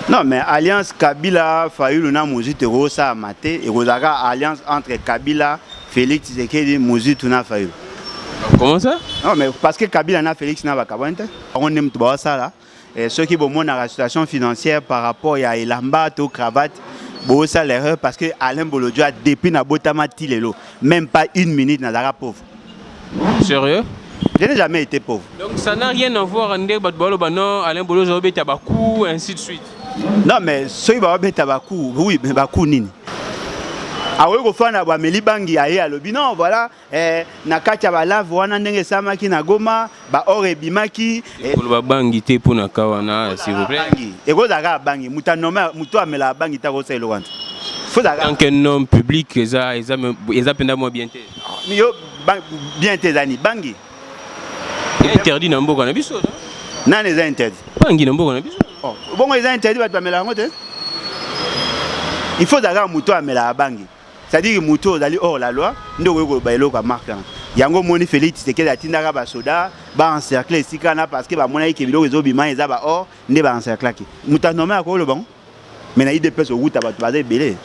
Non, mais alliance Kabila, Fayulu na Mouzit Rosa Maté, et Rosaka alliance entre Kabila, Félix Tshisekedi, Mouzit na Fayulu. Comment ça? Non, mais parce que Kabila na Félix na Bakabante, on aime tout ça là. Et ceux qui ont la situation financière par rapport à Elamba, au cravate, ça l'erreur parce que Alain Bolodjoa depuis na Botama Tilelo, même pas une minute n'a pauvre. Sérieux? Je n'ai jamais été pauvre. Donc ça n'a rien à voir avec Alain Bolodjoa Tabakou, ainsi de suite. Non, mais ceux qui ont Tabakou, oui, mais Bakou Nini. Ah oui, il y a bangi à l'obi. Non, voilà. Nakacha bala, voilà, ndenge samaki na goma, ba ore bimaki. Pour bangi te pour nakawana, s'il vous plaît. Et vous avez bangi, mutanoma, muto amela bangi ta rosa elogant. Tant qu'un homme public, ils ont pendant bien te. Yo bien tes amis, bangi. Interdit dans beaucoup d'habits. Non, les interdits. Bangi dans beaucoup d'habits. Bon, les interdits, va te amela ngote. Il faut d'ailleurs muto amela bangi. C'est-à-dire que Mouto est hors la loi, nous avons une marque. Il y a un moni Félix qui est un peu soda, encerclé ici parce que mon aïe qui est obima et or, n'est pas encerclé. Mouta nommé à quoi le bon? Mais il y a des personnes qui ont été belé.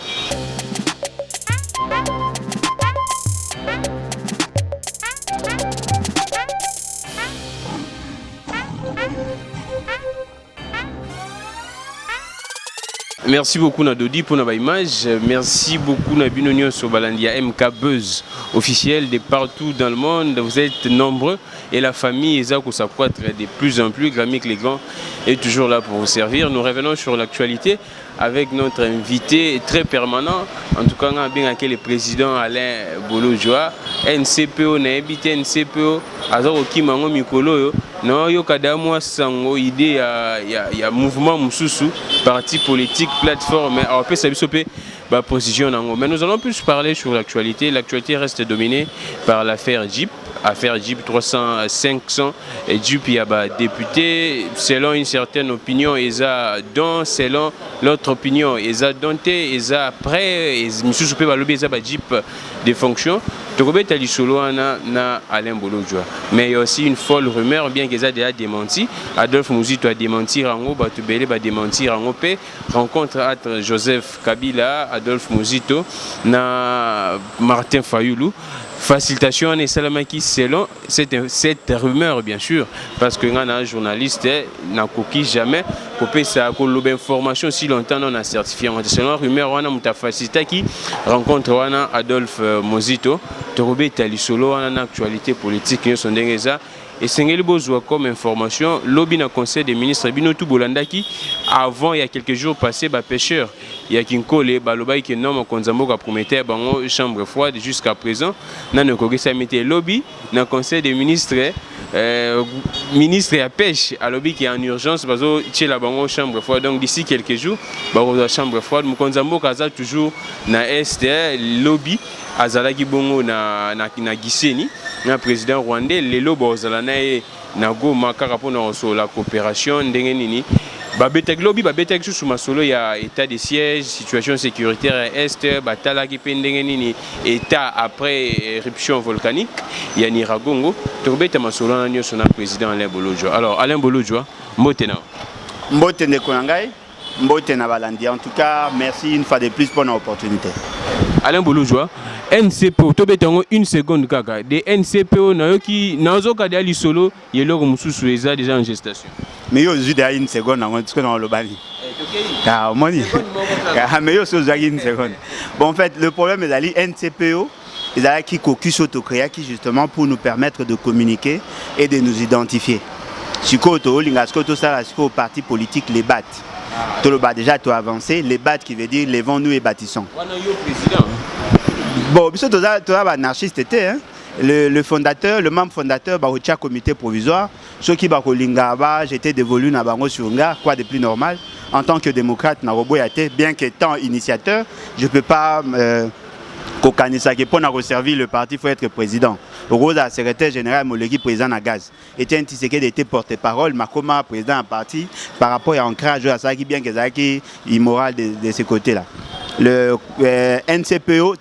Merci beaucoup Nadodi pour notre image. Merci beaucoup Nabinonio sur Balandia MK Buzz officiel de partout dans le monde. Vous êtes nombreux et la famille Ezako s'accroître de plus en plus. Grammic les grands est toujours là pour vous servir. Nous revenons sur l'actualité avec notre invité très permanent. En tout cas, on a bien le président Alain Bolodjoa. NCPO na habité NCPO. Azaro Kimango Mikolo. Non, yo kadamwa sango idée ya mouvement mususu, parti politique, plateforme, alors peut s'abisoper position nango. Mais nous allons plus parler sur l'actualité. L'actualité reste dominée par l'affaire Jeep. Affaire Jeep 300, 500 et Jeep il y a député selon une certaine opinion ils a don selon l'autre opinion ils a donté ils a après ils se soupé balobi ils a Jeep des fonctions Tokobé tali solo na Alain Bolodjoa. Mais il y a aussi une folle rumeur bien qu'ils a déjà démenti. Adolphe Mouzito a démenti Rango, Batubele va démentir Rango P. Rencontre entre Joseph Kabila, Adolphe Mouzito, na Martin Fayulu. Facilitation et Salamaki selon cette rumeur bien sûr parce que un journaliste n'a coquille jamais coupé ça a information si longtemps on a certifié selon rumeur on a muta facilité qui rencontre wana Adolphe Mouzito Torobé tali solo en actualité politique nous sont déjà et Sengeli Bozwa comme information lobby na conseil des ministres Binotou Bolandaki avant il y a quelques jours passé pêcheur il y a Kinkole balobai qui nomme Konzambo a prometté bango chambre froide jusqu'à présent na ne kogesa mete lobby na conseil des ministres ministre à pêche à lobby qui est en urgence parce que la bango chambre froide donc d'ici quelques jours bango chambre froide Konzambo kaza toujours na est lobby azalaki bongo na Giseni na président rwandais lelo bozalana na Goma kaka pona la coopération ndenge nini babetek lobby babetek sous masolo ya état de siège situation sécuritaire est batala ki pendenge nini état après éruption volcanique ya Niragongo tobeta masolo na nyoso na président Alain Bolodjoa. Alors Alain Bolodjoa mbotena mbotene konangai mbotena balandia en tout cas merci une fois de plus pour l'opportunité. Alain Bolodjoa NCPO tobetango une seconde kaka de NCPO na yoki nazo ka dali solo yeloko mususu eza déjà en gestation. Mais yo juste une seconde on dit que dans le bali. Ah moi dit. Mais yo sur une seconde. Bon en fait le problème est d'aller NCPO ils a qui caucus autocréa qui justement pour nous permettre de communiquer et de nous identifier. Sikoto lingasko to ça au parti politique les BAT. Tout le bas déjà tout avancé les BAT qui veut dire levons-nous et bâtissons. Bon, tu as anarchiste était hein? Le fondateur, le membre fondateur du comité provisoire, ceux qui j'étais dévolu na bango surunga, quoi de plus normal en tant que démocrate na roboyate bien qu'étant initiateur, je peux pas kokanisa que pour servir le parti il faut être président. Rosa secrétaire général Moleki président na gaz. Etienne Tshisekedi était porte-parole, Makoma président du parti par rapport à ancrage à ça qui bien que ça qui immoral de ce côté-là. Le NCPO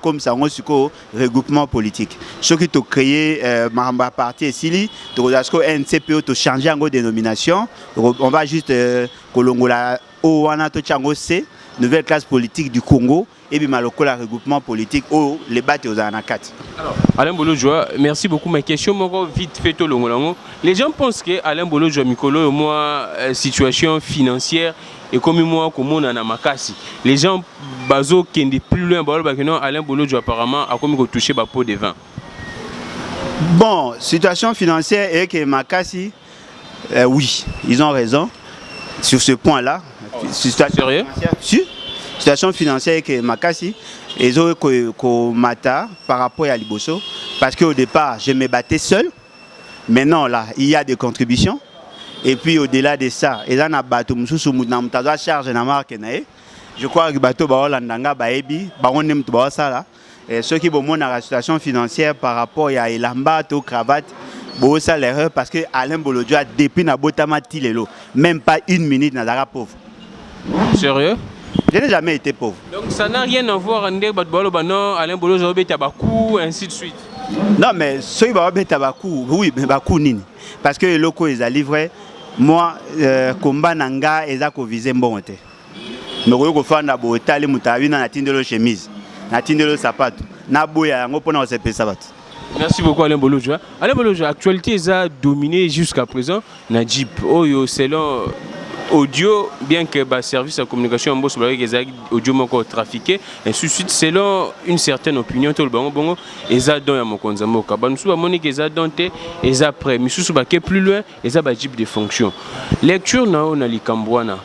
comme ça regroupement politique. Ce qui ont créé Maramba parti et Sili, NCPO to changer en dénomination. On va juste Kolongola au Wanato Tchango C, nouvelle classe politique du Congo, et puis maloko la regroupement politique où les battes aux anakat. Alors, Alain Bolo-Joa, merci beaucoup. Ma question, moi, vite fait au long. Les gens pensent que Alain Bolo-Joa, Mikolo, moi, situation financière et comme moi, comme on a makasi. Les gens, bazo, qui est plus loin, non, Alain Bolo-Joa apparemment a comme touché ma peau de vin. Bon, situation financière et que makasi, oui, ils ont raison sur ce point-là. Sérieux? Situation financière que makasi, ils ont mata par rapport à Liboso, parce qu'au départ, je me battais seul. Maintenant, là, il y a des contributions. Et puis, au-delà de ça, ils ont un bateau, charge de marque. Je crois que bateau, landanga, baebi, baron nem tout ça là. Ceux qui ont la situation financière par rapport à Elamba, au cravate, bon, ça l'erreur parce que Alain Bolo-Joa, depuis na botama tilelo, même pas une minute, n'a pauvre. Sérieux? Je n'ai jamais été pauvre. Donc ça n'a rien à voir avec Alain Bolo-Joa, Tabakou, ainsi de suite. Non, mais ceux qui ont Tabakou, oui, mais Bakou nini. Parce que les locaux, ils ont livré, moi, combat nanga, ils ont visé bon. Mais quand on fait un beau état, les moutavines, on a tindu le chemise, on a tindu le sapato, on a bouillé, on a pris un sapato. Merci beaucoup Alain Bolo-Joa. Alain Bolo-Joa, l'actualité a dominé jusqu'à présent. Najib, selon audio, bien que le service de communication en audio moko trafiqué, et suite selon une certaine opinion, tout le bon, ils ont donné à mon konzamoka. Banoussou a monique ils ont donné, ils ont prêt. Missoussou ba plus loin, ils ont Najib de fonction. Lecture na on a likambouana,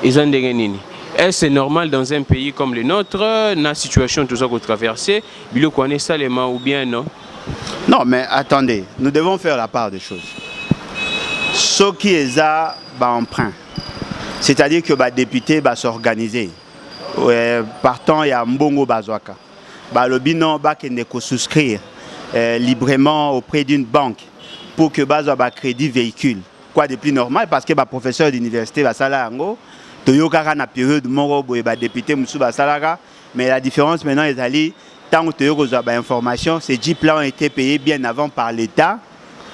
ils ont des est-ce normal dans un pays comme le nôtre, la situation tout ça qu'on traverse, bilo connaît ça les mains ou bien non? Non, mais attendez, nous devons faire la part des choses. Ce qui est à emprunt, c'est-à-dire que les députés vont s'organiser. Partant, il y a Mbongo Bazouaka. Le bilan va souscrire librement auprès d'une banque pour que Bazouaka crédit véhicule. Quoi de plus normal? Parce que le professeur d'université va salarango, Toyokara na période moro et député Moussou Basalaga, mais la différence maintenant est allée. Tant que vous avez information, ces Jeeps-là ont été payés bien avant par l'État,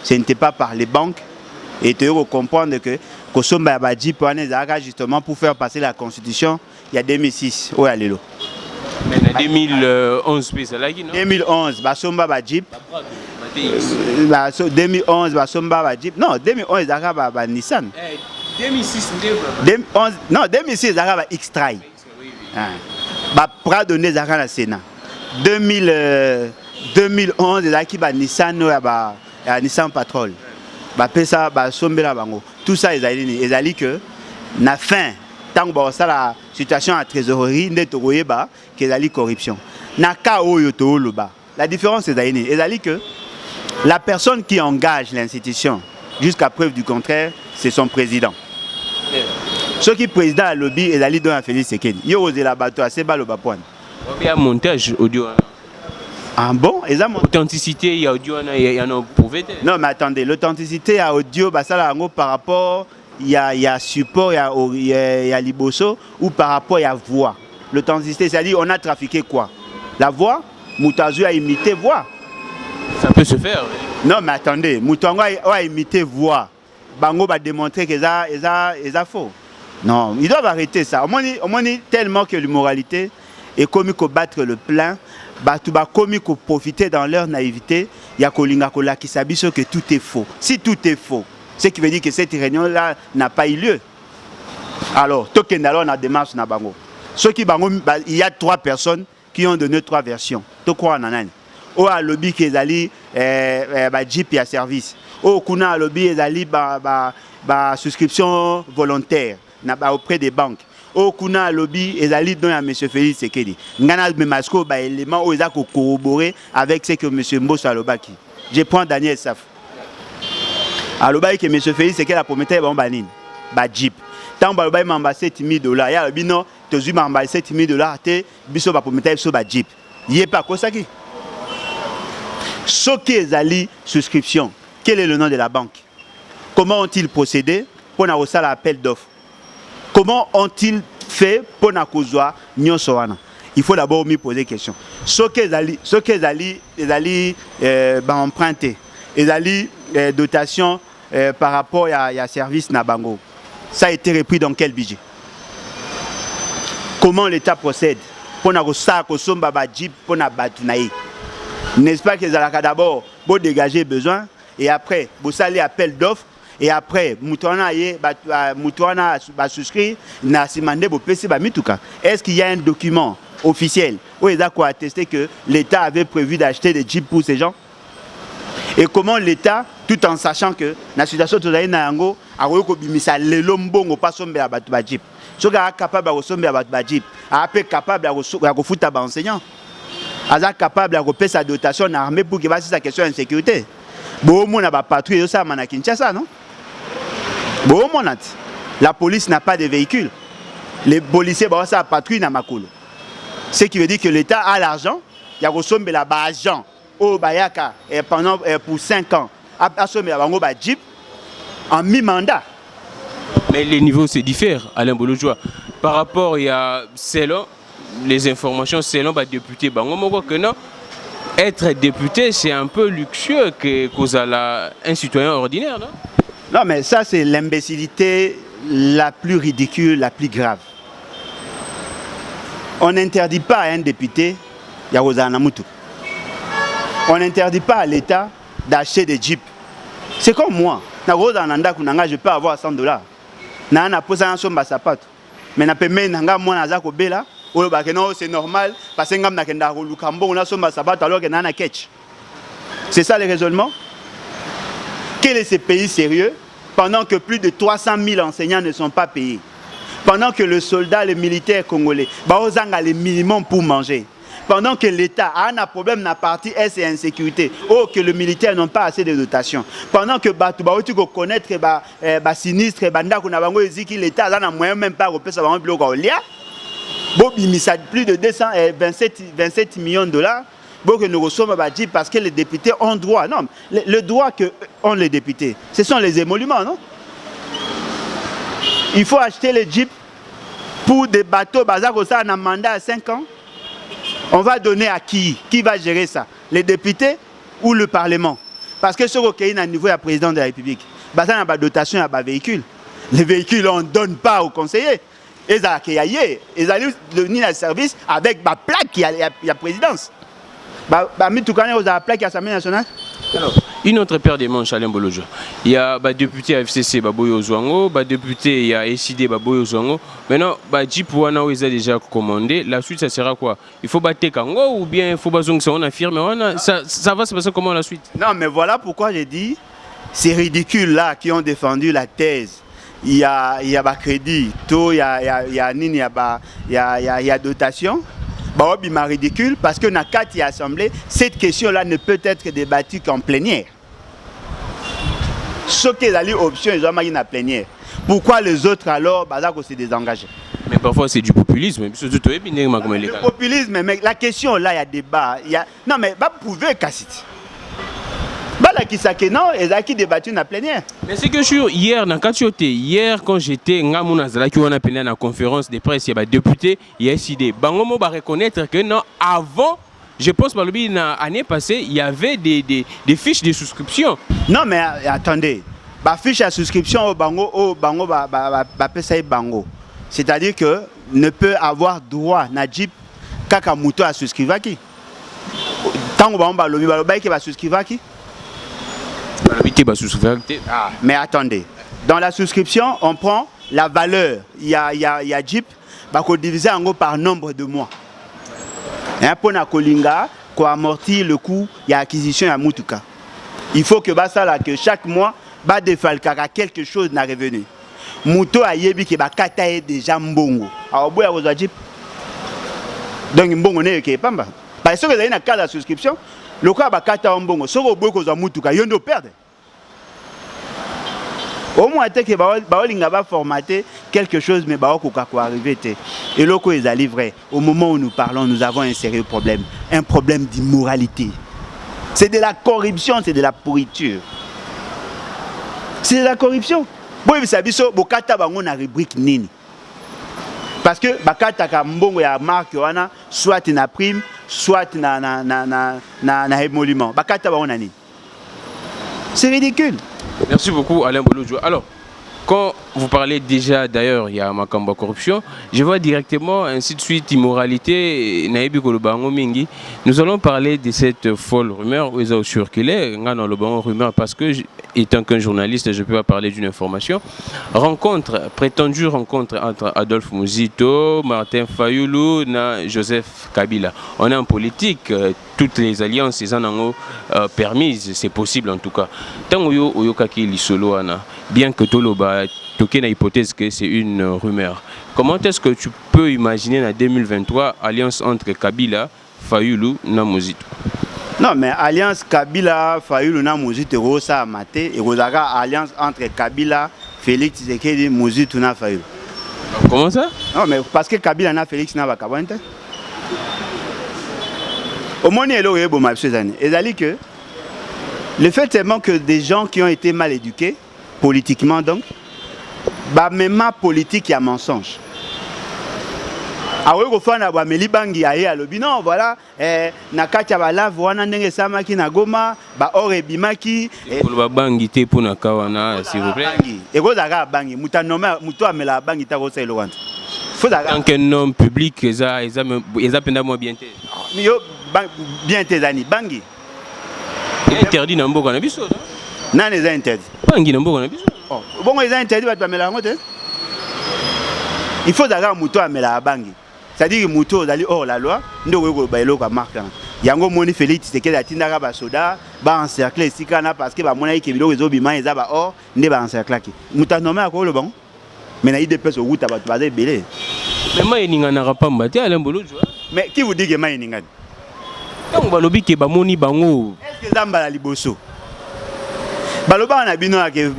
ce n'était pas par les banques. Et tu dois comprendre que Kosomba Jeep justement pour faire passer la Constitution, il y a 2006. Où est-ce 2011, 2011, Basomba Jeep. 2011, Basomba Jeep. Non, 2011, il y a Nissan. 2006, non, 2006, il y a X-Trail. Prado donné à la Sénat. 2011, il y a Nissan, Nissan Patrol. Tout ça, ils ont dit que la fin, tant que la situation à trésorerie, il y a corruption. La différence, c'est que la personne qui engage l'institution, jusqu'à preuve du contraire, c'est son président. Ce qui est président à lobby, il a dit dans Félix Sekedi. Il y a la bateau assez bas le bapouane. Il y a un montage audio. Ah bon? L'authenticité, il y a audio, il y a un prouvé. Non, mais attendez, l'authenticité à audio, ça par rapport, il y a support, il y a Liboso, ou par rapport, il y a voix. L'authenticité, c'est-à-dire, on a trafiqué quoi? La voix? Moutazu a imité voix. Ça peut se faire. Oui. Non, mais attendez, Moutango a imité voix. Bango va démontrer que ça faux. Non, ils doivent arrêter ça. Au moins, tellement que l'immoralité est commis qu'au battre le plein, tout va commis qu'au profiter dans leur naïveté, il y a Kolinga qui s'habille que tout est faux. Si tout est faux, ce qui veut dire que cette réunion-là n'a pas eu lieu. Alors, Tokendalo na démarche na bango. Il y a 3 personnes qui ont donné 3 versions. Tokwa nanani. O a lobby qui est allé Jeep et service. O kuna lobby est allé souscription volontaire auprès des banques. Au kuna lobby est allé dans M. Félix Sekedi. Ngana Memasko élément où ils ont corroboré avec ce que M. Mbosso Alobaki. Je prends Daniel Saf. Alobaki que M. Félix Sekedi a prometté banine Jeep. Tant que m'a ambassé $7 000, il y a bino tozu m'a ambassé $7 000 biso ba prometté so ba Jeep. Il est pas quoi ça qui? Ce qui est allé souscription. Quel est le nom de la banque? Comment ont-ils procédé pour avoir l'appel d'offres? Comment ont-ils fait pour n'accousoir Nyosoana? Il faut d'abord me poser des questions. Ce qu'ils allaient emprunter, ils allaient dotation par rapport à service Nabango. Ça a été repris dans quel budget? comment l'État procède pour na ça kosomba ba jeep pour na batunaï. N'est-ce pas que d'abord pour dégager besoin et après vous allez appel d'offres et après mutuana va souscrire na simandé bo PC ba mituka. Est-ce qu'il y a un document officiel où ils ont attesté que l'État avait prévu d'acheter des jeeps pour ces gens? Et comment l'État, tout en sachant que la situation de l'Ango a recobimisa le lombongo pas somber à battre ba jeep. Ce gars capable de somber à battre ba jeep, a capable de foutre à enseignant. Aza capable de repayer sa dotation en armée pour qu'il va sa question d'insécurité. Bon, on a patrouille ça à Kinshasa, non? Bon, la police n'a pas de véhicule. Les policiers vont ça patrouille dans Makolo. Ce qui veut dire que l'État a l'argent, il y a ressommé la agent au Bayaka pendant pour 5 ans, a sommé la jeep en mi-mandat. Mais les niveaux se diffèrent, Alain Bolojwa. Par rapport à selon les informations, selon les députés, que non, être député, c'est un peu luxueux que un citoyen ordinaire, non? Non, mais ça, c'est l'imbécilité la plus ridicule, la plus grave. On n'interdit pas à un député, on n'interdit pas à l'État d'acheter des jeeps. C'est comme moi. Je peux avoir $100. Mais c'est normal parce que c'est ça le raisonnement. Quel est ce pays sérieux pendant que plus de 300 000 enseignants ne sont pas payés? Pendant que le soldat, le militaire congolais, a le minimum pour manger. Pendant que l'État a un problème dans la partie S et insécurité, ou que le militaire n'a pas assez de dotation. Pendant que tu connaître que sinistre, l'État a moyen même pas de faire plus de 27 millions de dollars. Que nous recevons parce que les députés ont droit. Non, le droit que ont les députés, ce sont les émoluments, non? Il faut acheter les jeeps pour des bateaux, on a un mandat à 5 ans. On va donner à qui? Qui va gérer ça? Les députés ou le Parlement? Parce que ce qui est à niveau du président de la République, il y a une dotation à véhicule. Les véhicules, on ne donne pas aux conseillers. Ils allaient donner un service avec la plaque qui a la présidence. Alors, une autre paire de manches, Alain Bolojwa. Il y a des députés FCC, Baboyo Zwango, des députés, il y a SID, Baboyo Zwango. Maintenant, Jeep Wana, ils ont déjà commandé. La suite, ça sera quoi? Il faut battre Kango ou bien il faut que on affirme? Ça va se passer comment la suite? Non, mais voilà pourquoi j'ai dit, ces ridicules-là qui ont défendu la thèse. Il y a crédit, il y a dotation. C'est ridicule parce que dans la assemblée, cette question-là ne peut être débattue qu'en plénière. Ce qui est l'option, ils ont mis en plénière. Pourquoi les autres alors se désengagent? Mais parfois c'est du populisme. Le populisme, mais la question là, il y a débat. Non, mais vous pouvez casser. Non, ils ont débattu dans la plénière. Mais c'est que je suis hier, quand j'étais à la conférence de presse, il y a des députés, il y a SID. Bangomo va reconnaître que non, avant, je pense par l'année passée, il y avait des fiches de souscription. Non, mais attendez. La fiche de souscription au bango, bango. C'est-à-dire que ne peut avoir droit à Jeep kaka muto à souscrire qui. Tant que va souscrire qui. Mais attendez, dans la souscription, on prend la valeur. Il y a Jeep, divisé par nombre de mois. Pour na kolinga, amortir le coût de l'acquisition à Mutuka. Il faut que chaque mois, défalque quelque chose n'a revenu. Muto a yebi qui kataye déjà mbongo. Alors boya aux Jeep. Donc mbongo ne ke pamba. Parce que dans le cas de la souscription, le cas bakata mbongo, so ko boya ko Mutuka yondo perdre. Au moins, il va formater quelque chose, mais il va arriver. Et là, est vrai. Au moment où nous parlons, nous avons un sérieux problème. Un problème d'immoralité. C'est de la corruption, c'est de la pourriture. C'est de la corruption. Vous savez, Bokata Bango na rubrique nini. Parce que Bakata Kambongo ya marque soit na prime, soit na émolument. Bakata Bango na nini. C'est ridicule. Merci beaucoup Alain Bolojwa. Alors, quand vous parlez déjà, d'ailleurs, il y a Makamba corruption, je vois directement, ainsi de suite, immoralité, Naïbi Kolobango Mingi. Nous allons parler de cette folle rumeur où ils ont circulé, dans le bon rumeur, parce que, étant qu'un journaliste, je ne peux pas parler d'une information. Prétendue rencontre entre Adolphe Muzito, Martin Fayoulou, et Joseph Kabila. On est en politique, toutes les alliances, ils en ont permises, c'est possible en tout cas. Tant que Lisolo, bien que Toloba, toqué na hypothèse que c'est une rumeur. Comment est-ce que tu peux imaginer en 2023 alliance entre Kabila, Fayoulou, na Muzito? Non, mais alliance Kabila, Fayoulou, na Muzito, ça a maté. Et vous avez alliance entre Kabila, Félix Tshisekedi, Muzito, na Fayoulou. Comment ça? Non, mais parce que Kabila na Félix na Bakabante. Au moins, il y a le que le fait seulement que des gens qui ont été mal éduqués, politiquement donc, bah même politique il y a mensonge. Awe ko fana ba melibangi aye alobi non voilà na kati ba la wana ndenge samaki na Goma ba orebimaki pour ba bangi te pour na kawana s'il vous plaît. Et ko zaga bangi mutanoma muto amela bangi ta ko selo wanta. Faut zaga tant qu'un homme public eza penda mo bien te. Yo bien te zani bangi. Interdit na mboka na biso. Non les interdit. Bangi na mboka na biso. Bon, ils ont interdit de mettre la il faut d'ailleurs muto amela bangi. C'est-à-dire que muto dali hors la loi, ndo ko bailo ka marque. Yango moni Félix Tshisekedi atindaka ba soda, ba encercler ici kana parce que ba mona ki biloko ezobima eza ba or, nde ba encercler ki. Muta nomé akolo le bon. Mais na IDPS au route ba bazé belé. Mais ma eninga na rapamba te Alain Bolojwa. Mais qui vous dit que ma eninga? Donc balobi ke ba moni bango. Est-ce que zamba la liboso? Baloba na bino ke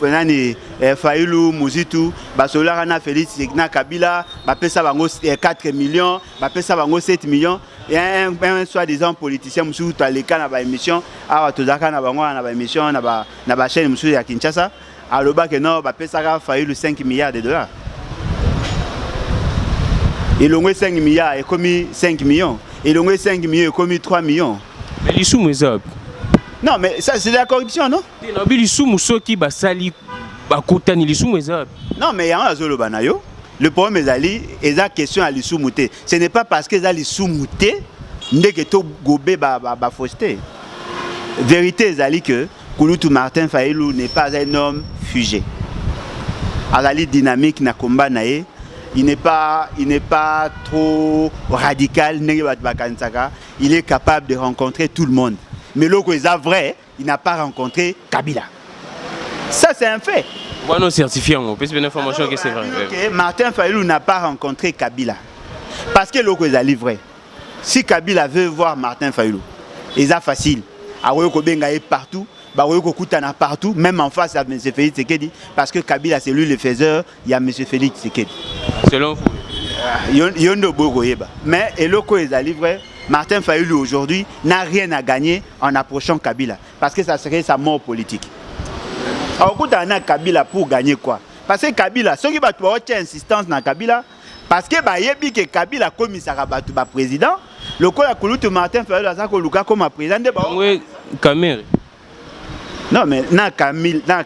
nani Fayoulou Muzito basola na Félix na Kabila ba pesa bango 4 millions ba pesa bango 7 millions et un soi-disant politicien musu to aleka na ba émission awa tozaka na bango na ba émission na ba chaîne musu ya Kinshasa aloba ke non ba pesa ka Fayoulou 5 milliards de dollars et l'ongwe 5 milliards et commis 5 millions et l'ongwe 5 millions et commis 3 millions mais les sous ezap. Non, mais ça, c'est de la corruption, non? Non, mais il y a un zolo banayo. Le problème est la question à l'issou mouté. Ce n'est pas parce que les l'issou mouté que to gobé ba fausseté. Vérité est que Kouloutou Martin Fayoulou n'est pas un homme fugé. Azali dynamique na combat naé. Il n'est pas trop radical. Il est capable de rencontrer tout le monde. Mais l'autre est vrai, il n'a pas rencontré Kabila. Ça, c'est un fait. Voilà, certifié, on peut une information que c'est vrai. Okay. Martin Fayoulou n'a pas rencontré Kabila. Parce que l'autre est vrai. Si Kabila veut voir Martin Fayoulou, c'est facile. Il est partout, partout, même en face à M. Félix Tshisekedi. Parce que Kabila, c'est lui le faiseur, il y a M. Félix Tshisekedi. Selon vous? Mais l'autre est vrai. Martin Fayoulou aujourd'hui n'a rien à gagner en approchant Kabila parce que ça serait sa mort politique. Alors, quand on a Kabila pour gagner quoi? Parce que Kabila, ceux qui va avoir insistance dans Kabila, parce que que Kabila comme il sera président, le coup la Kouloutou Martin Fayoulou a ça comme président. Oui, Kamere. Non mais na Kabila,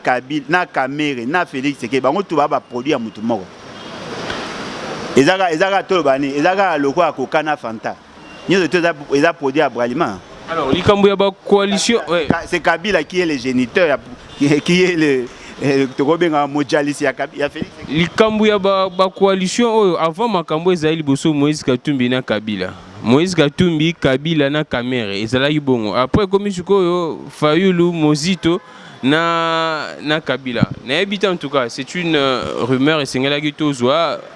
na Kamere, na Félix, c'est que bango tout va produire à Moutoumoro. Ezaka tolobani, ezaka le coup à Kokana Fanta. Ils ont produit à Bralima. Alors, la coalition. C'est Kabila qui est le géniteur, qui est le. La coalition, avant Makambo, Ezaïli Bosso, Moïse Katumbi na Kabila. Moïse Katumbi, Kabila na Kamere. Ezalaï Bongo. Après, comme Fayoulou, Muzito na Kabila. En tout cas, c'est une rumeur et c'est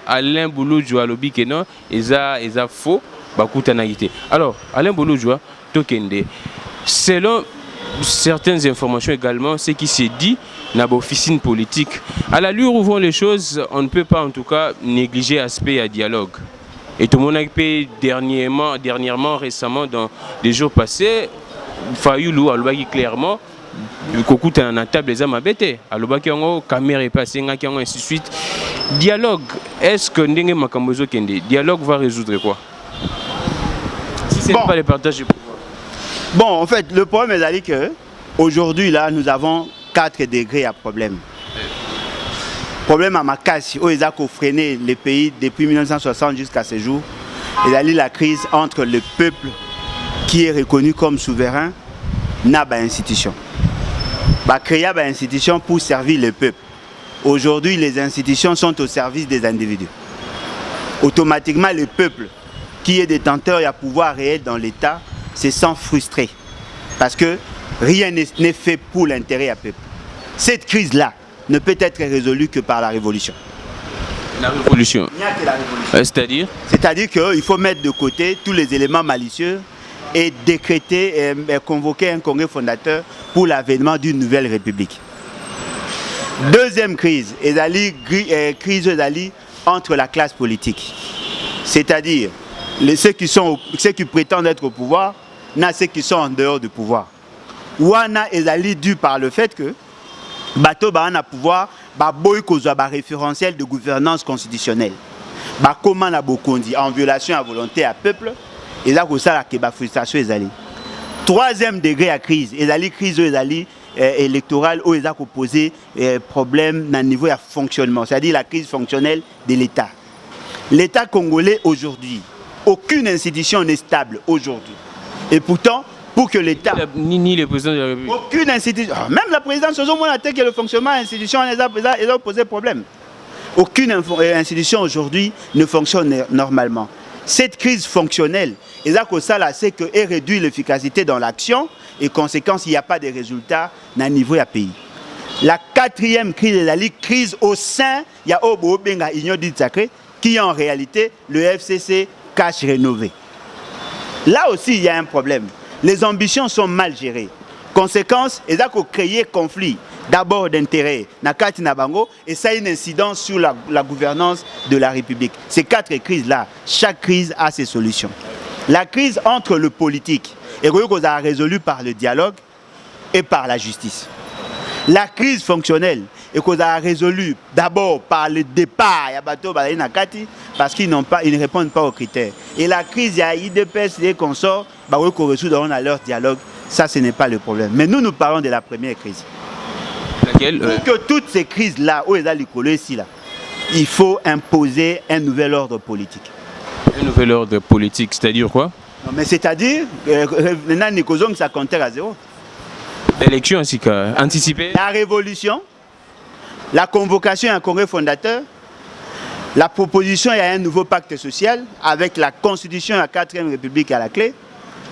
Alain Bolojwa lobi que non, eza faux. Alors, Alain Bolojwa, Tokende, selon certaines informations également, ce qui s'est dit dans l'officine politique, à l'allure où vont les choses, on ne peut pas en tout cas négliger l'aspect à dialogue. Et tout le monde a été dernièrement, récemment, dans les jours passés, Fayoulou a dit clairement, Kokou a na table les amabete, alobaki yango caméra est passée, ngaki yango ainsi de suite. Dialogue, est-ce que ndenge makambozo kende, dialogue va résoudre quoi? Si ce n'est pas le partage du pouvoir. Bon, en fait, le problème est que aujourd'hui là, nous avons 4 degrés à problème. problème à Makassi, où ils ont freiné les pays depuis 1960 jusqu'à ce jour. Il y a eu la crise entre le peuple qui est reconnu comme souverain n'a pas d'institution. Il a créé une institution pour servir le peuple. Aujourd'hui, les institutions sont au service des individus. Automatiquement, le peuple qui est détenteur et a pouvoir réel dans l'État se sent frustré. Parce que rien n'est fait pour l'intérêt du peuple. Cette crise-là ne peut être résolue que par la révolution. La révolution. Il n'y a que la révolution. C'est-à-dire? C'est-à-dire qu'il faut mettre de côté tous les éléments malicieux et décréter et convoquer un congrès fondateur pour l'avènement d'une nouvelle république. Deuxième crise, crise entre la classe politique. C'est-à-dire ceux qui prétendent être au pouvoir, n'a ceux qui sont en dehors du pouvoir. Wana est dû par le fait que bateau ba na pouvoir ba boy kozwa ba référentiel de gouvernance constitutionnelle. Ba comment na bokondi en violation à volonté à peuple et là ko sala ke ba frustration ezali. Troisième degré à crise, crise électorale où ils ont posé problème dans le niveau de fonctionnement, c'est-à-dire la crise fonctionnelle de l'État. L'État congolais aujourd'hui, aucune institution n'est stable aujourd'hui. Et pourtant, pour que l'État... Ni le président de la République. Aucune institution, même la présidence, que le fonctionnement de l'institution, ils ont posé problème. Aucune institution aujourd'hui ne fonctionne normalement. Cette crise fonctionnelle, c'est qu'elle réduit l'efficacité dans l'action et conséquence, il n'y a pas de résultats dans le niveau du pays. La quatrième crise est la crise au sein, il y a l'Union dite sacrée, qui est en réalité le FCC cash rénové. Là aussi, il y a un problème. Les ambitions sont mal gérées. Conséquence, il y a créé conflit. D'abord d'intérêt, Nakati Nabango, et ça a une incidence sur la gouvernance de la République. Ces quatre crises-là, chaque crise a ses solutions. La crise entre le politique, et qu'on a résolu par le dialogue et par la justice. La crise fonctionnelle, et qu'on a résolu d'abord par le départ, parce qu'ils ne répondent pas aux critères. Et la crise, il y a IDPS, les consorts, qu'on résout dans leur dialogue, ça ce n'est pas le problème. Mais nous parlons de la première crise. Laquelle, pour que toutes ces crises-là, où il faut imposer un nouvel ordre politique. Un nouvel ordre politique, c'est-à-dire quoi? Non, mais c'est-à-dire, maintenant, ça comptait à zéro. L'élection ainsi qu'anticipée. La révolution, la convocation à un congrès fondateur, la proposition à un nouveau pacte social avec la constitution de la 4e République à la clé,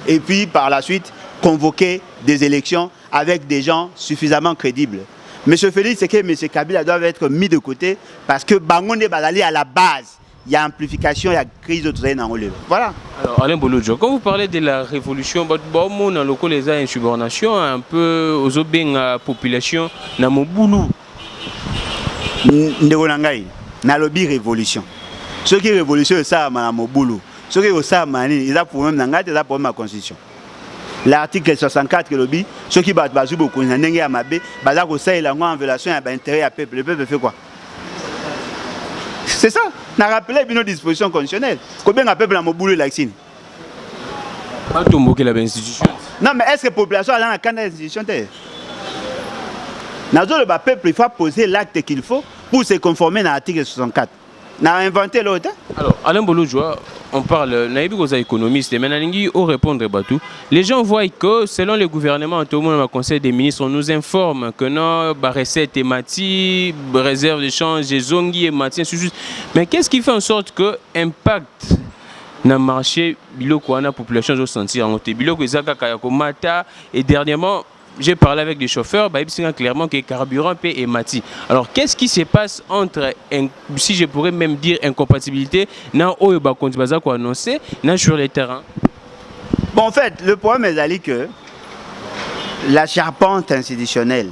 et puis par la suite, convoquer des élections avec des gens suffisamment crédibles. M. Félix, c'est que M. Kabila doivent être mis de côté parce que Bangonde Bazali à la base, il y a amplification, il y a crise de tout ça. Voilà. Alors, Alain Bolodjo, quand vous parlez de la révolution, dans le local, les insubordination, un peu aux obéis à la population, dans mon boulot. Dans lobby révolution. Ceux qui révolution, c'est ça, dans mon boulot. Ceux qui ont ça, ils ont problème dans la constitution. L'article 64 lobby, ceux qui battent bazou beaucoup, ils ont n'engagé à mabé, bazar ça il a en violation à l'intérêt à peuple. Le peuple fait quoi? C'est ça. On a rappelé nos dispositions constitutionnelles. Combien de peuple a mon boulot l'accine? Pas tout moquer la institution. Non, mais est-ce que la population a dans la institution? Dans le peuple, il faut poser l'acte qu'il faut pour se conformer à l'article 64. On a inventé l'autre. Alors, Alain Bolodjo, on parle, naïbi aux économistes, mais nalingi au répondre batou. Les gens voient que selon le gouvernement, tout le monde au Conseil des ministres, on nous informe que nos recettes et mati, réserve de change, zongi et mati, mais qu'est-ce qui fait en sorte que l'impact dans le marché, biloko la population doit sentir en côté, biloko ezaka kayako mata et dernièrement j'ai parlé avec des chauffeurs, bah, ils clairement que le carburant est mati. Alors, qu'est-ce qui se passe entre, si je pourrais même dire, incompatibilité, dans le annoncé, sur les terrains? Bon, en fait, le problème est que la charpente institutionnelle,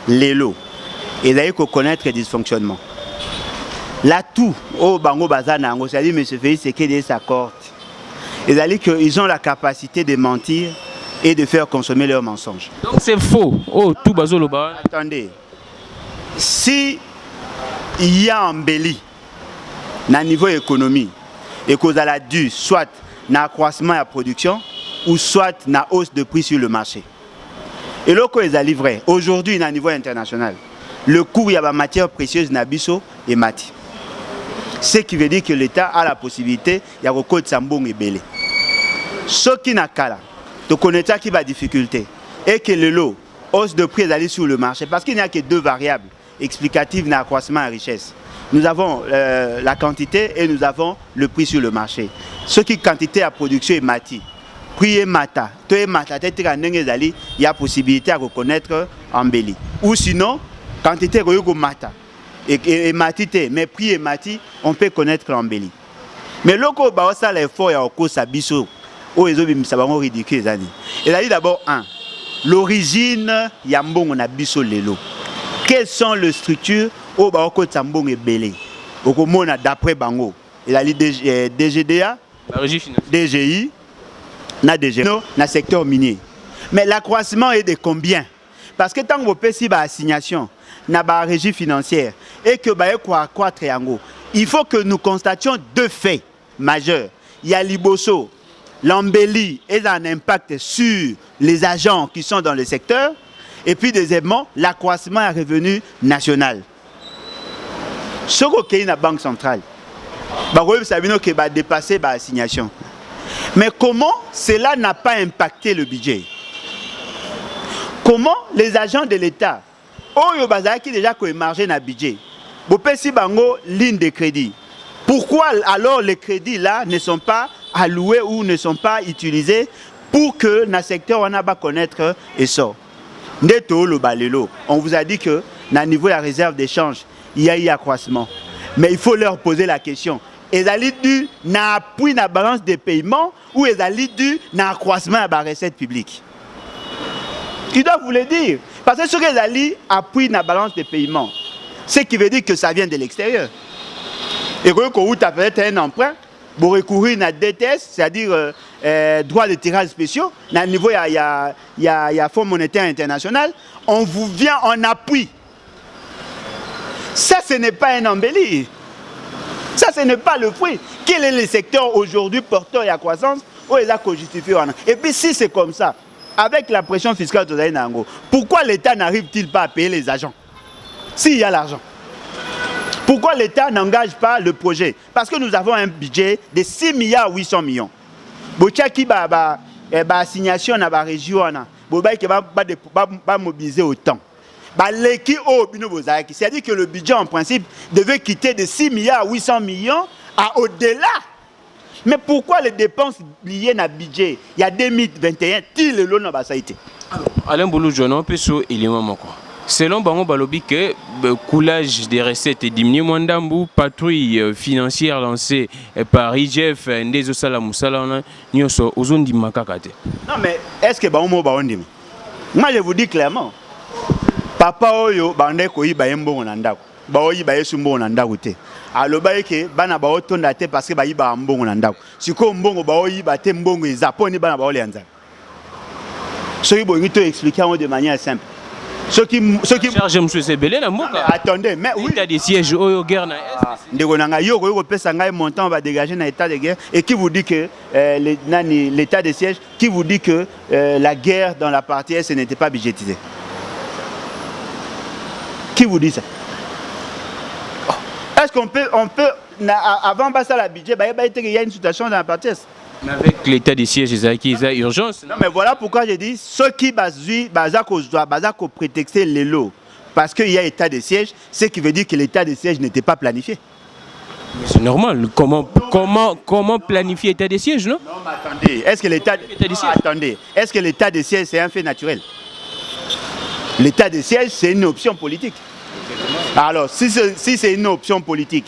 les lots, il faut connaître les dysfonctionnements. Là, tout, au Bango Bazana, c'est-à-dire, M. Félix, c'est qu'ils s'accordent. Ils ont la capacité de mentir et de faire consommer leurs mensonges. Donc c'est faux. Oh, tout bazolo ba. Attendez. Si il y a embelli dans le niveau économie et qu'on a dû soit dans l'accroissement de la production ou soit dans la hausse de prix sur le marché. Et là, qu'on les a livrés aujourd'hui dans le niveau international. le cours il y a matière précieuse nabiso et mati. Ce qui veut dire que l'État a la possibilité de recoudre Sambong et Belé. Ce qui n'a qu'à là, de connaître qui va difficulté et que le lot hausse de prix d'aller sur le marché parce qu'il n'y a que deux variables explicatives dans l'accroissement à richesse. Nous avons la quantité et nous avons le prix sur le marché. Ce qui quantité à production est mati. Prix est mata. Tout est mata. Il y a possibilité à reconnaître en Béli. Ou sinon, quantité est mata. Et matité, mais prix est mati, on peut connaître en Béli. Mais lorsqu'on a ça l'effort, il y a encore ça biso. Oh, ils ont ça va ridicule. Et là, d'abord, l'origine, il y a un bon on a biso lelo. Quelles sont les structures au Baroko Tsambong et Belé? Au Komona d'après Bango. Il a dit DGDA, DGI, na DGI, na secteur minier. Mais l'accroissement est de combien? Parce que tant que vous avez une assignation, na ba régie financière et que ba quoi triangle, il faut que nous constations deux faits majeurs. Il y a Liboso, l'embellie et un impact sur les agents qui sont dans le secteur. Et puis, deuxièmement, l'accroissement est revenu national. Ce qui est la Banque centrale, qui va dépasser l'assignation. Mais comment cela n'a pas impacté le budget? Comment les agents de l'État, qui déjà margé dans le budget, ligne de crédit. Pourquoi alors les crédits là ne sont pas alloués ou ne sont pas utilisés pour que dans le secteur on a pas connaître et ça? On vous a dit que dans le niveau de la réserve d'échange, il y a eu accroissement. Mais il faut leur poser la question. Ils ont dû appui la balance des paiements ou ils ont dû accroissement à la recette publique. Ils doivent vous le dire. Parce que ce qu'ils ont dit, appui la balance des paiements, ce qui veut dire que ça vient de l'extérieur. Et quand vous avez peut-être un emprunt, vous recourir à DTS, c'est-à-dire droit de tirage spéciaux, à niveau il y a Fonds monétaire international, on vous vient en appui. Ça, ce n'est pas un embelli. Ça, ce n'est pas le fruit. Quel est le secteur aujourd'hui porteur et à croissance où il a justifié? Et puis si c'est comme ça, avec la pression fiscale, pourquoi l'État n'arrive-t-il pas à payer les agents s'il y a l'argent? Pourquoi l'État n'engage pas le projet? Parce que nous avons un budget de 6 milliards 800 millions. Si vous avez une assignation dans la région, vous va mobiliser autant. C'est-à-dire que le budget, en principe, devait quitter de 6 milliards 800 millions à au-delà. Mais pourquoi les dépenses liées à budget, il y a 2021, le lot n'a pas été? Alain Boulou, je n'en peux pas élément. Selon Bango Balobi, le coulage des recettes est diminué. Mwandambu, patrouille financière lancée par IGF, Ndezo Salamoussala, Nyoso, Ozundi Makakate. Non, mais est-ce que Bango Baondi? Moi, je vous dis clairement, Papa Oyo, Bande Koyi Bayembo Nandako, Baoyi Bayesumbo Nandako. Alors, que Bana Bao Tondate parce que Bayi Bambo Nandako. Si comme Bongo Baoyi Batembongo et Zaponi Bana Baoli Anza. Ce qui est expliqué de manière simple. Ce qui charge monsieur Sebelé na moka. Attendez, mais oui, il y a des sièges au guerre na est. Montant va dégager dans l'état de guerre et qui vous dit que l'état de siège, qui vous dit que la guerre dans la partie Est n'était pas budgétisée? Qui vous dit ça? Est-ce qu'on peut avant passer à la budget, il y a une situation dans la partie Est? Mais avec l'état des sièges, il y a urgence. Non, mais voilà pourquoi j'ai dit ceux qui doivent prétexter les lots parce qu'il y a état de siège, ce qui veut dire que l'état de siège n'était pas planifié. C'est normal. Comment planifier l'état de siège, non? Non, mais attendez. Est-ce que l'état de siège, c'est un fait naturel? L'état de siège, c'est une option politique. Alors, si c'est une option politique,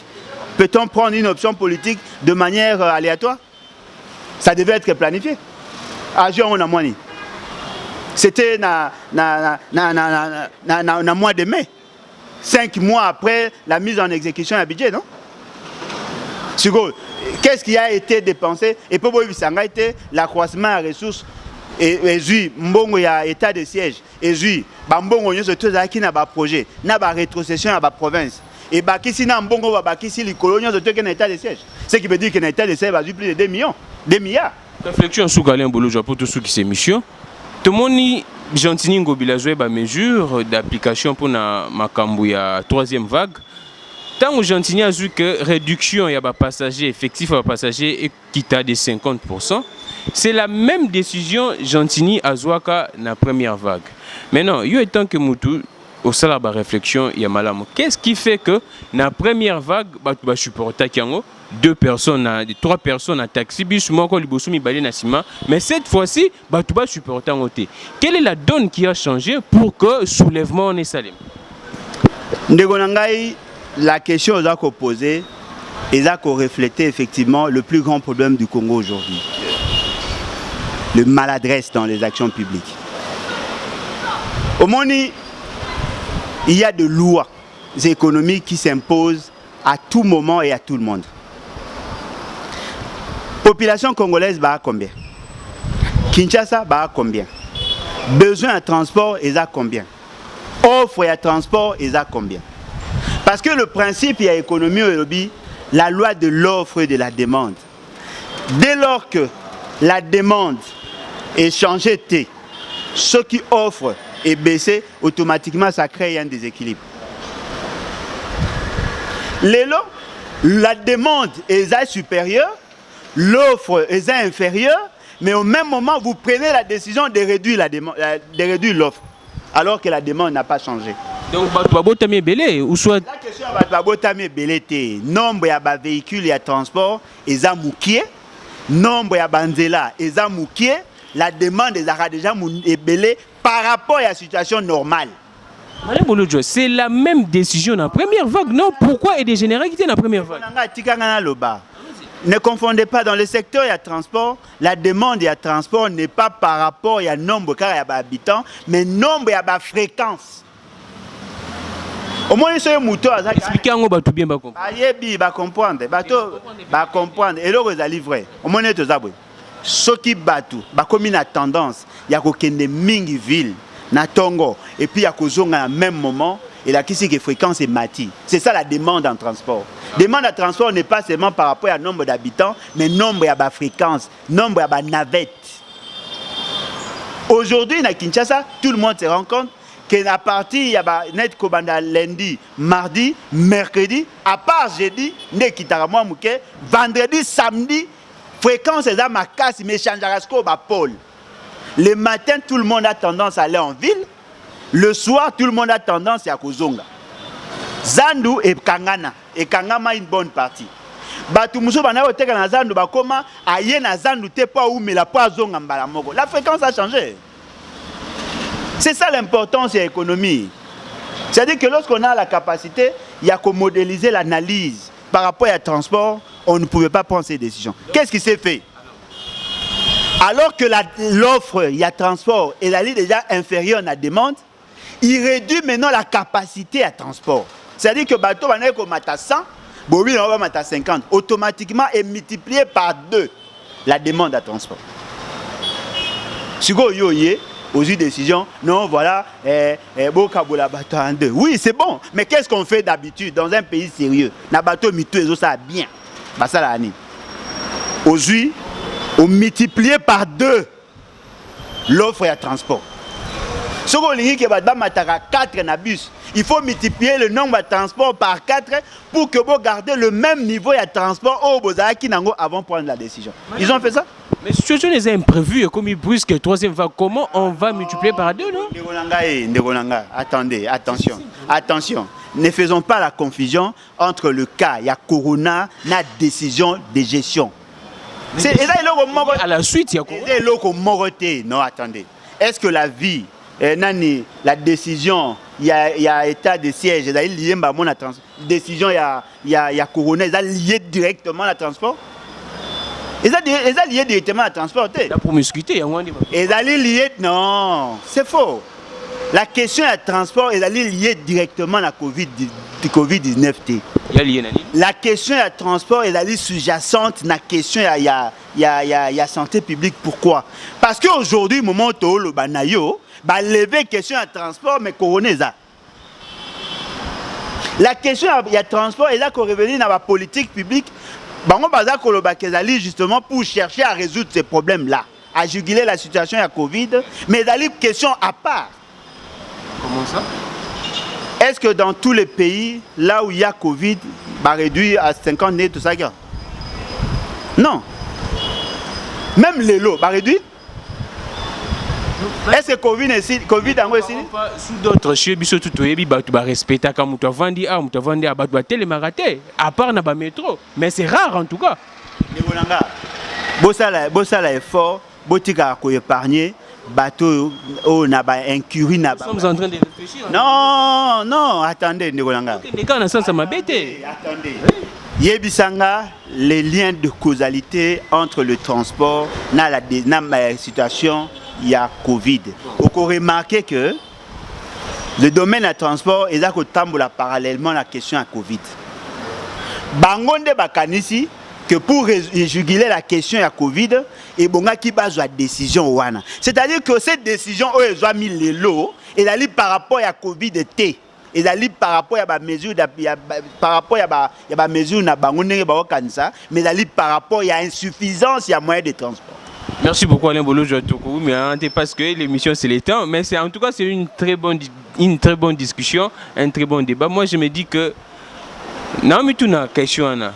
peut-on prendre une option politique de manière aléatoire? Ça devait être planifié. C'était dans le mois de mai. 5 mois après la mise en exécution du budget, non? Qu'est-ce qui a été dépensé? Et pour vous, ça a été l'accroissement des ressources. Et mbongo ya état de siège. Et mbongo yo surtout qui n'a pas projet, n'a pas rétrocession à la province. Et bakisi na mbongo ba bakisi les colonies de tout état de siège. Ce qui veut dire que l'état de siège va plus de 2 milliards. Réflexion sur Alain Boulou pour tous ceux qui sont mission. Tout le monde Gentini Ngobila joué ba mesure d'application pour na makambu ya troisième vague. Tant que Gentini a vu que réduction ya ba passager effectif à passager est quitté de 50%, c'est la même décision Gentini a jouaka na première vague. Maintenant, yo étant que Moutou au salaire ba réflexion ya malamu. Qu'est-ce qui fait que na première vague ba supporter kiango 2 personnes, 3 personnes à taxi, bis moko liboso mibale na sima, mais cette fois-ci ba supporter ngoté. Quelle est la donne qui a changé pour que soulèvement ne salem? Ndeko nangai, la question aux qu'on posée et ça qu'on reflétait effectivement le plus grand problème du Congo aujourd'hui. Le maladresse dans les actions publiques. Au Moni, il y a des lois économiques qui s'imposent à tout moment et à tout le monde. Population congolaise va à combien? Kinshasa va à combien? Besoin de transport est à combien? Offre et à transport est à combien? Parce que le principe, il y a économie au lobby, la loi de l'offre et de la demande. Dès lors que la demande est changée, ce qui offre est baissé, automatiquement ça crée un déséquilibre. La demande est supérieure, l'offre est inférieure, mais au même moment, vous prenez la décision de réduire l'offre, alors que la demande n'a pas changé. Donc, Batouabotami Belé, ou soit. La question est Batouabotami Belé, nombre de véhicules et de transport, ils ont mouqué, nombre de banzela, ils ont mouqué, la demande est déjà belé par rapport à la situation normale. C'est la même décision dans la première vague, non? Pourquoi est dégénéré dans la première vague? Ne confondez pas, dans le secteur il y a transport, la demande il y a transport n'est pas par rapport à nombre d'habitants, mais nombre de fréquences. Au moins, ils sont moutons. Expliquez en bas tout bien, comprendre. Comprendre. Et là, vous allez vrai. Au moins, ils sont ceux qui battent, comme une tendance, il y a des mingi villes, na Tongo, et puis il y a des à même moment, et la question de fréquence est mati. C'est ça la demande en transport. Demande en transport n'est pas seulement par rapport au nombre d'habitants, mais nombre de fréquences, nombre de navettes. Aujourd'hui, à Kinshasa, tout le monde se rend compte qu'à partir, il y a net Kobanda lundi, mardi, mercredi, à part jeudi, vendredi, samedi, fréquence est à ma casse, mais changerasco ba Paul. Le matin, tout le monde a tendance à aller en ville. Le soir, tout le monde a tendance à Kozonga. Zandu et Kangana. Et Kangama une bonne partie. Batumuso bana oteka na Zandu bakoma aye na Zandu te pas où mais la pas zonga mbala moko. La fréquence a changé. C'est ça l'importance de l'économie. C'est-à-dire que lorsqu'on a la capacité, il y a qu'à modéliser l'analyse par rapport à transport, on ne pouvait pas prendre ces décisions. Qu'est-ce qui s'est fait? Alors que l'offre, il y a transport, et la ligne déjà inférieure à la demande, il réduit maintenant la capacité à transport. C'est-à-dire que le bateau va être 100, Bobi va être 50. Automatiquement, est multiplié par 2 la demande à transport. Si vous avez une décision, non, voilà, oui, c'est bon. Mais qu'est-ce qu'on fait d'habitude dans un pays sérieux? Na bateau mitou ça bien. Aujourd'hui, on multiplie par 2 l'offre et le transport. Si on a 4 na bus, il faut multiplier le nombre de transports par 4 pour que vous gardez le même niveau de transport avant de prendre la décision. Ils ont fait ça? Mais si situation est imprévue et comme il brusque la troisième vague, comment on va multiplier par 2, non? Attendez, attention. Ne faisons pas la confusion entre le cas, il y a Corona, la décision de gestion. À la suite, il y a Corona. Non, attendez. Est-ce que la vie, la décision, il y a état de siège, il y a lié à mon transport. Décision, il y a Corona, il y a lié directement à transport. Ils ont lié directement à transport. La promiscuité, il y a moins de... Ils ont lié... Non, c'est faux. La question de transport est liée directement à la COVID-19. La question de transport est sous-jacente à la question de la santé publique. Pourquoi? Parce qu'aujourd'hui, au moment où le banayo, lever la question de transport, mais corona. La question de transport est là qu'on revient dans la politique publique. Justement pour chercher à résoudre ces problèmes-là. à juguler la situation de la Covid, mais dans les questions à part. Comment ça? Est-ce que dans tous les pays, là où il y a Covid, va réduire à 50 nés, tout ça? Non. Même les lots, va réduire? Est-ce que Covid est Covid aussi? Sous d'autres chez biso tout yebi batu ba respecter comme tu vandi à batu ba télémaraté à part na ba métro, mais c'est rare en tout cas. Ndebolanga. Bosala effort, botika ko épargner bateau au na ba incurie na ba. Nous sommes en train de réfléchir. Non, attendez Ndebolanga. Les gars, ça m'a bêté. Attendez. Yebisanga, les liens de causalité entre le transport et la situation, il y a Covid. Vous pouvez remarquer que le domaine du transport est là parallèlement à la question à Covid. Bangonde Bakanisi, que pour juguler la question à Covid, et bonga qui base la décision wana. C'est-à-dire que cette décision, ils ont mis les lots, et là par rapport à Covid T. Et là par rapport à la mesure par rapport à la mesure na bangonde ba kanisa, mais là par rapport à insuffisance, il y a moyen de transport. Merci beaucoup Alain Bolo Jotokou, mais parce que l'émission c'est le temps, mais en tout cas c'est une très bonne discussion, un très bon débat. Moi je me dis que non mais tout na question na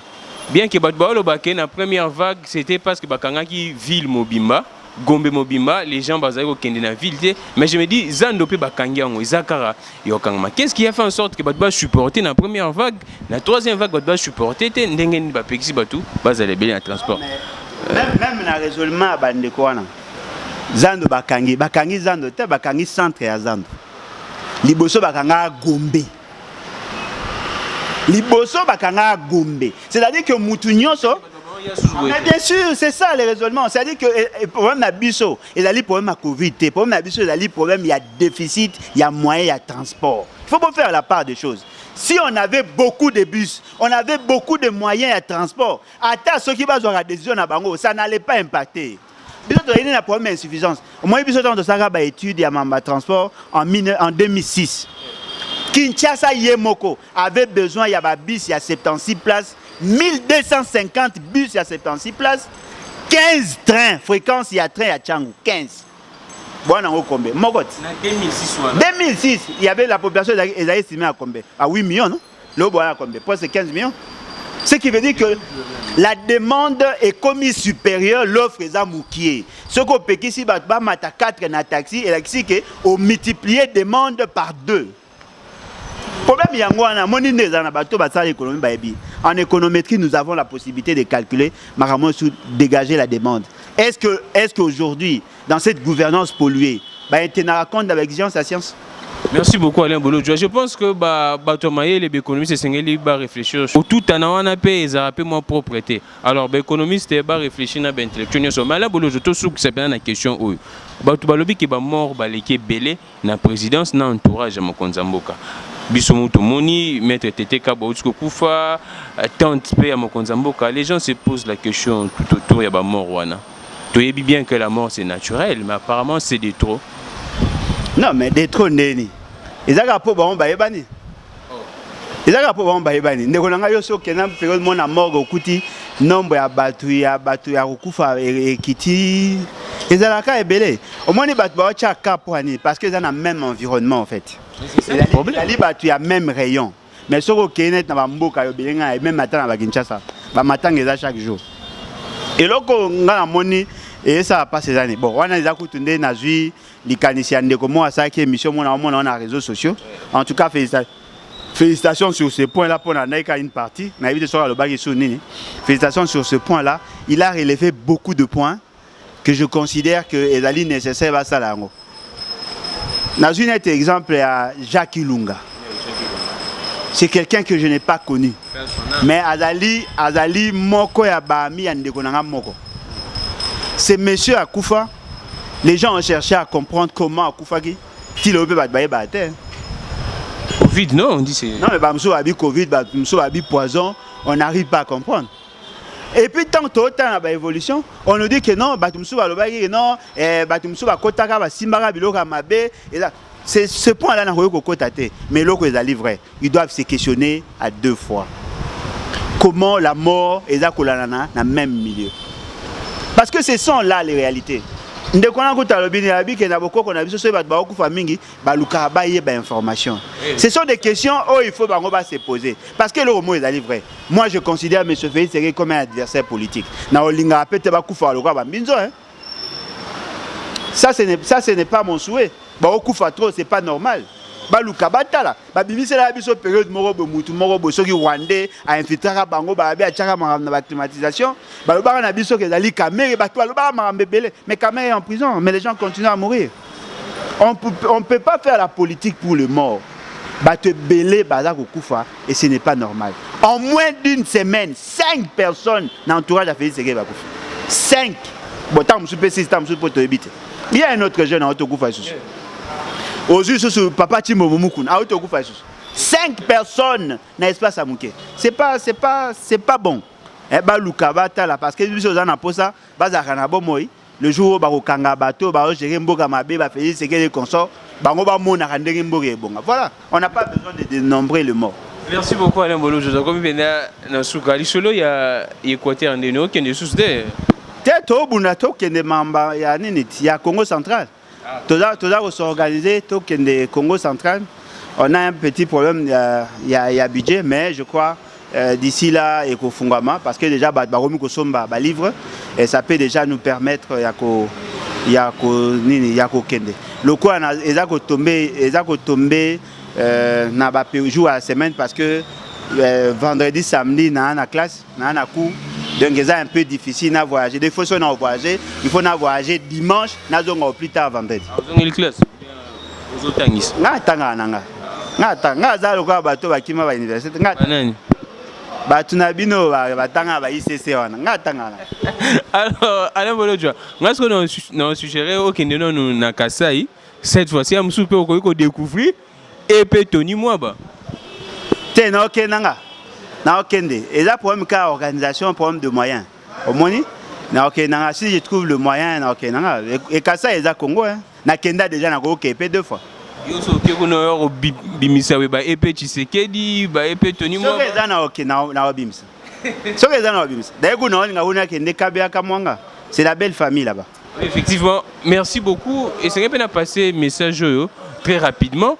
bien que Batbaolo Baké la première vague c'était parce que Bakanga qui ville Mobimba, Gombe Mobimba, les gens basaient au Kende na ville, mais je me dis Zandope Bakangiango, Izakara Yokangma. Qu'est-ce qui a fait en sorte que Batba supporter la première vague, la troisième vague Batba supporter Ndengen Bapexi Batou, Bazale Belé en transport. Même dans le résolument, Zando Bakangi Zando, Bakangi centre à Zando. Liboso Bakanga Gombe. Liboso Bakanga Gombe. C'est-à-dire que Moutounioso. Mais bien sûr, c'est ça le raisonnement. C'est-à-dire que le problème de Bisso, il y a le problème de Covid. Le problème de Bisso, il y a le problème, il y a déficit, il y a moyen, il y a transport. Il faut pas faire la part des choses. Si on avait beaucoup de bus, on avait beaucoup de moyens de transport, à ceux qui vont avoir la décision à Bango, ça n'allait pas impacter. Il y a un problème d'insuffisance. Moi, il y a une étude de transport en 2006. Kinshasa Yemoko avait besoin, il y avait bus, il y a 76 places, 1250 bus, il y a 76 places, 15 trains, fréquence, il y a train à Tchangou, 15. Bon, on a combien? 2006, il y avait la population, ils avaient estimé à combien? À 8 millions, non? Le bon à combien? Presque 15 millions. Ce qui veut dire que la demande est commise supérieure, l'offre est à moukier. Ce qu'on peut ici, bah, 4 na taxi, et là, c'est qu'on multiplie la demande par 2. Le problème, en économétrie, nous avons la possibilité de calculer, dégager la demande. Est-ce qu'aujourd'hui, dans cette gouvernance polluée, il y a un compte avec l'exigence de la science? Merci beaucoup Alain Bolo. Je pense que les économistes sont réfléchir au tout en a payé ils ont moins propreté. Alors les économistes va réfléchir à l'intellectuel. Mais Alain Bolo je te souhaite que c'est bien la question où balobi qui ba mort baleki belé na présidence na entourage à Mokonzamboka. Bisomuto moni maître Tete Kaba Utsko Kufa tante pe à Mokonzamboka. Les gens se posent la question tout autour ya ba mort wana. Tu sais bien que la mort c'est naturel mais apparemment c'est de trop. Non, mais des trop néni. Ils ont rapport à Baïbani. Ils ont rapport à Baïbani. Nous avons eu un période où on a mort au Kouti, nombre à Batouya, Rukufa et Kiti. Ils ont la cas belé. Au moins, ils battent parce qu'ils ont le même environnement en fait. Ils ont le même rayon. Mais ce qu'on a dans Mboka, même matin à Kinshasa, matin chaque jour. Et là, on a monnaie. Et ça va pas ces années. Bon, on a des accoutundés, on a vu les caniciens de comment ça qui est émission, on a les réseaux sociaux. En tout cas, félicitations sur ce point-là pour une partie. Félicitations sur ce point-là. Il a relevé beaucoup de points que je considère que est nécessaire à ça. Dans un exemple à Jacques Ilunga. C'est quelqu'un que je n'ai pas connu. Mais Azali Moko ya Bahami Yandekonanga Moko. C'est monsieur Akoufa. Les gens ont cherché à comprendre comment Akoufa qui il a pu Covid, non, on dit c'est. Non, mais Bamsou a dit Covid, Bamsou a dit poison, on n'arrive pas à comprendre. Et puis, tant dans l'évolution, on nous dit que non, Batumsou va le non, Batumsou va Kotaka, va Simbara, Biloka, Mabé. C'est ce point-là, on a côté. Mais l'autre est vrai. Ils doivent se questionner à 2 fois. Comment la mort et la colana dans le même milieu? Parce que ce sont là les réalités. ndekona ko talobini abi ke na boko ko na biso so ba ko famingi ba luka ba ye ba information. Ce sont des questions où il faut bango ba se poser parce que le mot est vrai. Moi je considère M. Félix Tshisekedi comme un adversaire politique. Na olinga pete ba kufa lokwa ba mbinzo hein. Ça ce n'est pas mon souhait. Ba okufa trop c'est pas normal. Baluka batala ba bimisi la biso période moko bo mutu moko bo soki Rwandais a infiltré bango ba bi a tchaka na ba climatisation ba ba na biso ke zali Kamere ba to ba marambe belé mais Kamere est en prison mais les gens continuent à mourir. On peut pas faire la politique pour le mort. Ba te belé baza ko kufa et ce n'est pas normal. En moins d'une semaine 5 personnes dans l'entourage a fait Tshisekedi ba kufa. 5 bon tam su PC tam su poto ebite. Il y a un autre jeune en autokufa sous. Aujourd'hui, ce papa Timo Momoukoun, à Autogou Faïsous. 5 personnes dans l'espace à Mouké. C'est pas bon. Eh bah Luka Batala parce que nous sommes en posa, bazarana bomoy. Le jour où baro kanga bateau, baro gérer mboka mabe, ba faire c'est que les consorts, bango ba mona randere mboka bonga. Voilà, on n'a pas besoin de dénombrer le mort. Merci beaucoup Alain Bolo. Je comme bien dans Souka Lisolo il y a Équateur en Déno qui est des sous de. Tête au Bunato qui est des membres, il y a Congo central. Tout ça s'organiser, tout le Congo central. On a un petit problème, il y a budget, mais je crois d'ici là, il faut Fungama, parce que déjà, Baromi Kosomba livre, et ça peut déjà nous permettre de Kende. Le quoi, ils ont tombé dans le jour à la semaine parce que vendredi, samedi, dans la classe, dans la cour. Donc c'est un peu difficile à voyager. Des fois, si on a voyagé, il faut voyager dimanche, nous plus tard vendredi. Vous avez une classe? Vous avez une classe? Alors, Alain Bolodjoa, moi, ce qu'on a suggéré au Kenya, nous avons Kassai, cette fois-ci, nous avons découvert et puis Tony Mwaba. Tiens, non, Kenanga. Et là, problème de organisation, problème de moyens. Au moins, si je trouve le moyen, et Kassa est à Congo, na Kenda déjà na Congo qui 2 fois. Yo so ke kuno bimisa we ba EP Tshisekedi ba EP Tony Mwaba. So que na OK na bimisa. So que na bimisa. D'ailleurs kuna nga una Kende Kabia Kamwanga. C'est la belle famille là-bas. Effectivement, merci beaucoup et c'est bien passer message très rapidement.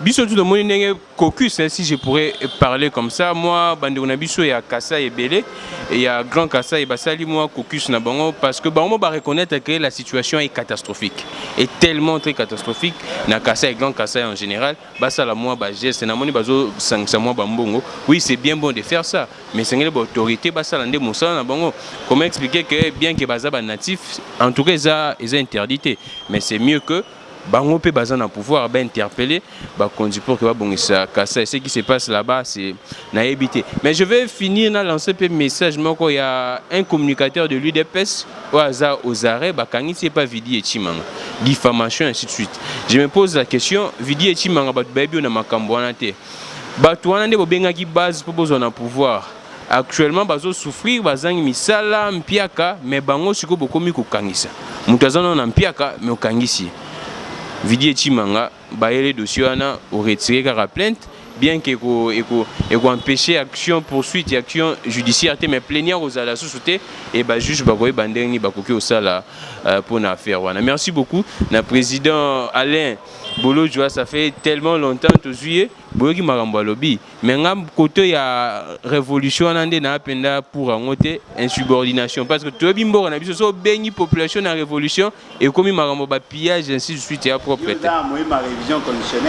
Biso tout le monde est caucus, si je pourrais parler comme ça. Moi, Bandona Biso, il y a Kassa et Belé, et il y a Grand Kassa et Basali, moi, caucus na bango, parce que bango va reconnaître que la situation est catastrophique, est tellement très catastrophique. Na Kassa et Grand Kassa en général, Basala moi, Bagès, na moni bazo sangsa moi bambongo. Oui, c'est bien bon de faire ça, mais c'est une autorité Basala ndé moussa na bango. Comment expliquer que bien que Bazaba natif, en tout cas, ils ont interdité, mais c'est mieux que bango pe bazan na pouvoir ba interpeller ba conduire pour que ba bongisa Kassa. Ce qui se passe là-bas c'est na éviter. Mais je vais finir na lancer un message moko il y a un communicateur de l'UDPS au hasard aux arrêts ba kangi c'est pas Vidi et Chimanga diffamation ainsi de suite. Je me pose la question Vidi et Chimanga ba baby na makambo wana te ba to wana nde bo benga ki base pour besoin na pouvoir. Actuellement bazo souffrir bazangi misala mpiaka mais bango siko bokomi ko kangisa mutazana na mpiaka mais okangisi Vidi et Chimanga, les dossiers ont retiré la plainte, bien que empêcher action poursuite et action judiciaire, mais plénière aux à la société et juge Bagoy Bandeni Bakoki au sala pour l'affaire. Merci beaucoup, le président Alain Bolodjoa, ça fait tellement longtemps que juillet, Boyoki Maramba lobby, mais côté il y a révolution pour monter insubordination parce que tout le monde a vu ce béni population en révolution et comme il m'a pillage ainsi de suite il y a propriété.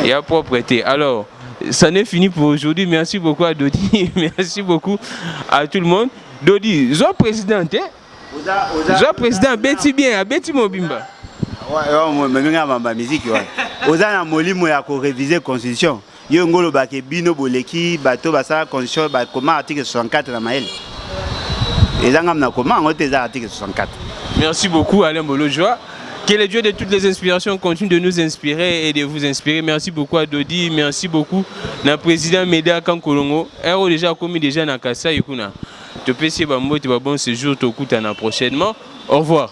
Il y a propriété. Alors ça n'est fini pour aujourd'hui. Merci beaucoup à Dodi, merci beaucoup à tout le monde. Dodi, Zo président, Zo président, Betty bien, Betty Mobimba. Ouais, musique. Ozana molimo ya ko réviser constitution. Yo ngolo ba ke bino boleki bato basa constitution ba comment article 64 na mael. Ezanga na comment on était article 64. Merci beaucoup Alain Bolodjoa. Que le Dieu de toutes les inspirations continue de nous inspirer et de vous inspirer. Merci beaucoup à Dodi, merci beaucoup na président Médéa Kankolongo. Ero déjà commis déjà na Kassa yekuna. Te pesi bambo te bon séjour to kuta na prochainement. Au revoir.